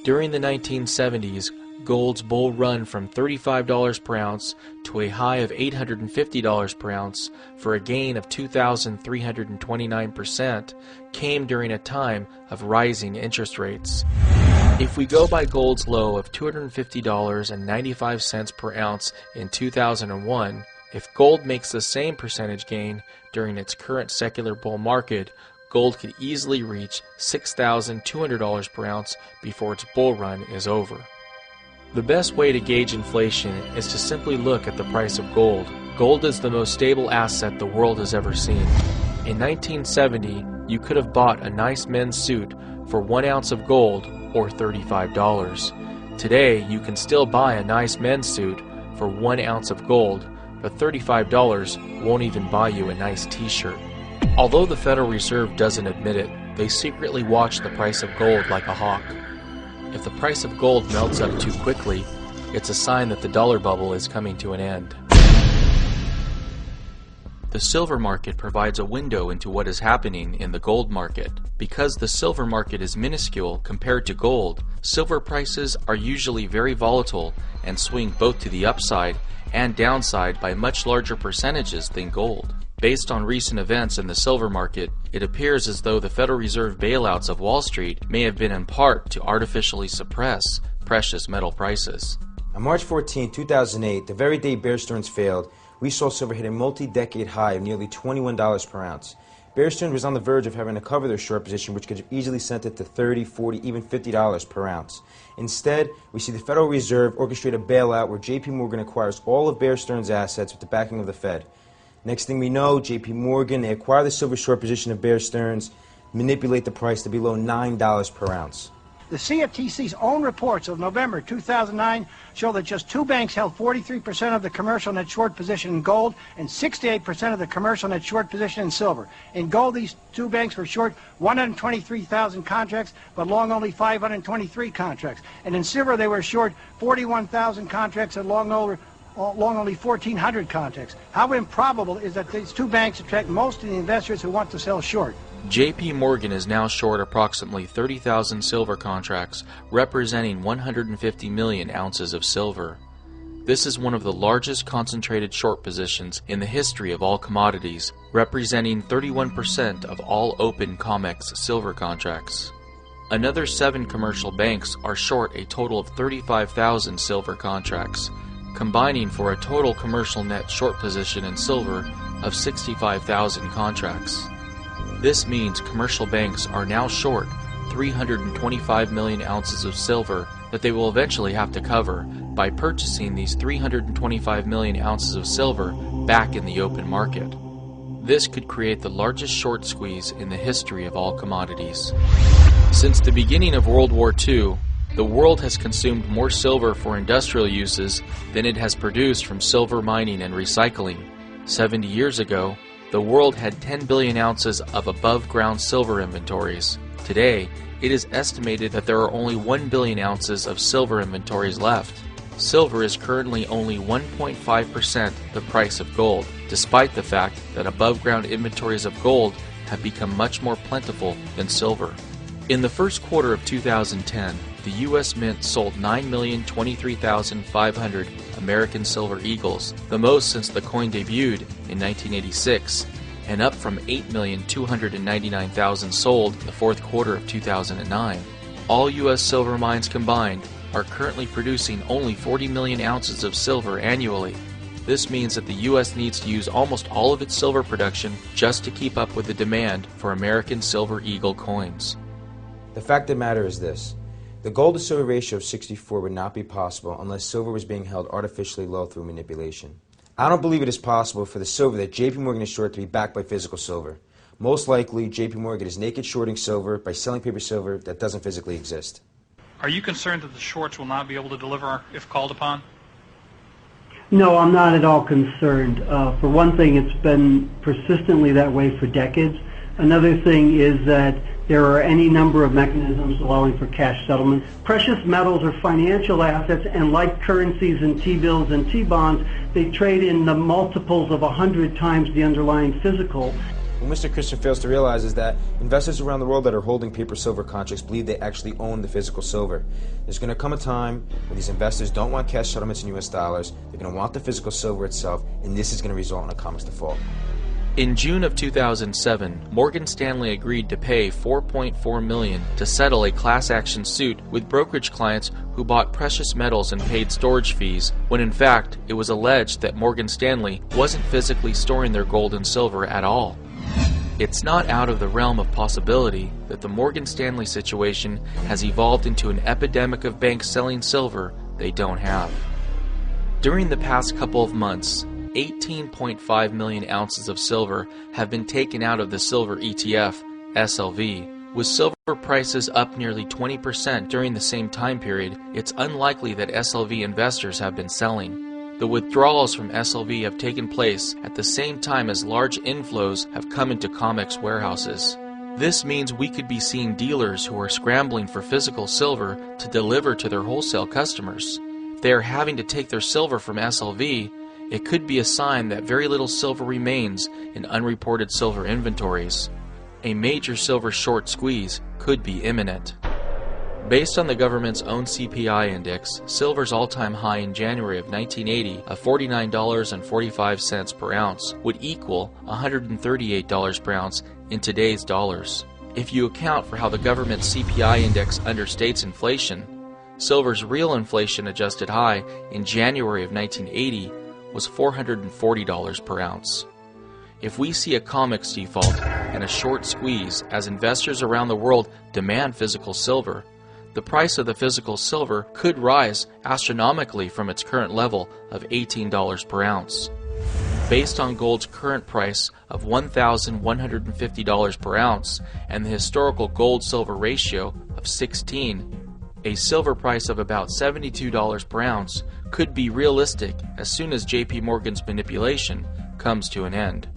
During the 1970s, gold's bull run from $35 per ounce to a high of $850 per ounce for a gain of 2,329% came during a time of rising interest rates. If we go by gold's low of $250.95 per ounce in 2001, if gold makes the same percentage gain during its current secular bull market, gold could easily reach $6,200 per ounce before its bull run is over. The best way to gauge inflation is to simply look at the price of gold. Gold is the most stable asset the world has ever seen. In 1970, you could have bought a nice men's suit for 1 ounce of gold or $35. Today, you can still buy a nice men's suit for 1 ounce of gold, but $35 won't even buy you a nice t-shirt. Although the Federal Reserve doesn't admit it, they secretly watch the price of gold like a hawk. If the price of gold melts up too quickly, it's a sign that the dollar bubble is coming to an end. The silver market provides a window into what is happening in the gold market. Because the silver market is minuscule compared to gold, silver prices are usually very volatile and swing both to the upside and downside by much larger percentages than gold. Based on recent events in the silver market, it appears as though the Federal Reserve bailouts of Wall Street may have been in part to artificially suppress precious metal prices. On March 14, 2008, the very day Bear Stearns failed, we saw silver hit a multi-decade high of nearly $21 per ounce. Bear Stearns was on the verge of having to cover their short position, which could have easily sent it to $30, $40, even $50 per ounce. Instead, we see the Federal Reserve orchestrate a bailout where J.P. Morgan acquires all of Bear Stearns' assets with the backing of the Fed. Next thing we know, J.P. Morgan, they acquire the silver short position of Bear Stearns, manipulate the price to below $9 per ounce. The CFTC's own reports of November 2009 show that just 2 banks held 43% of the commercial net short position in gold and 68% of the commercial net short position in silver. In gold, these 2 banks were short 123,000 contracts, but long only 523 contracts. And in silver, they were short 41,000 contracts and long only 1,400 contracts. How improbable is that these 2 banks attract most of the investors who want to sell short? J.P. Morgan is now short approximately 30,000 silver contracts, representing 150 million ounces of silver. This is one of the largest concentrated short positions in the history of all commodities, representing 31% of all open COMEX silver contracts. Another 7 commercial banks are short a total of 35,000 silver contracts, combining for a total commercial net short position in silver of 65,000 contracts. This means commercial banks are now short 325 million ounces of silver that they will eventually have to cover by purchasing these 325 million ounces of silver back in the open market. This could create the largest short squeeze in the history of all commodities. Since the beginning of World War II, the world has consumed more silver for industrial uses than it has produced from silver mining and recycling. 70 years ago, the world had 10 billion ounces of above-ground silver inventories. Today, it is estimated that there are only 1 billion ounces of silver inventories left. Silver is currently only 1.5% the price of gold, despite the fact that above-ground inventories of gold have become much more plentiful than silver. In the first quarter of 2010, the U.S. Mint sold 9,023,500 American Silver Eagles, the most since the coin debuted in 1986, and up from 8,299,000 sold in the fourth quarter of 2009. All U.S. silver mines combined are currently producing only 40 million ounces of silver annually. This means that the U.S. needs to use almost all of its silver production just to keep up with the demand for American Silver Eagle coins. The fact of the matter is this. The gold to silver ratio of 64 would not be possible unless silver was being held artificially low through manipulation. I don't believe it is possible for the silver that J.P. Morgan is short to be backed by physical silver. Most likely, J.P. Morgan is naked shorting silver by selling paper silver that doesn't physically exist. Are you concerned that the shorts will not be able to deliver if called upon? No, I'm not at all concerned. For one thing, it's been persistently that way for decades. Another thing is that there are any number of mechanisms allowing for cash settlement. Precious metals are financial assets, and like currencies and T-bills and T-bonds, they trade in the multiples of 100 times the underlying physical. What Mr. Christian fails to realize is that investors around the world that are holding paper silver contracts believe they actually own the physical silver. There's going to come a time when these investors don't want cash settlements in US dollars, they're going to want the physical silver itself, and this is going to result in a COMEX default. In June of 2007, Morgan Stanley agreed to pay $4.4 million to settle a class action suit with brokerage clients who bought precious metals and paid storage fees, when in fact it was alleged that Morgan Stanley wasn't physically storing their gold and silver at all. It's not out of the realm of possibility that the Morgan Stanley situation has evolved into an epidemic of banks selling silver they don't have. During the past couple of months, 18.5 million ounces of silver have been taken out of the silver ETF, SLV. With silver prices up nearly 20% during the same time period, it's unlikely that SLV investors have been selling. The withdrawals from SLV have taken place at the same time as large inflows have come into COMEX warehouses. This means we could be seeing dealers who are scrambling for physical silver to deliver to their wholesale customers. If they are having to take their silver from SLV, it could be a sign that very little silver remains in unreported silver inventories. A major silver short squeeze could be imminent. Based on the government's own CPI index, silver's all-time high in January of 1980 of $49.45 per ounce would equal $138 per ounce in today's dollars. If you account for how the government's CPI index understates inflation, silver's real inflation-adjusted high in January of 1980 was $440 per ounce. If we see a COMEX default and a short squeeze as investors around the world demand physical silver, the price of the physical silver could rise astronomically from its current level of $18 per ounce. Based on gold's current price of $1,150 per ounce and the historical gold-silver ratio of 16, a silver price of about $72 per ounce could be realistic as soon as JP Morgan's manipulation comes to an end.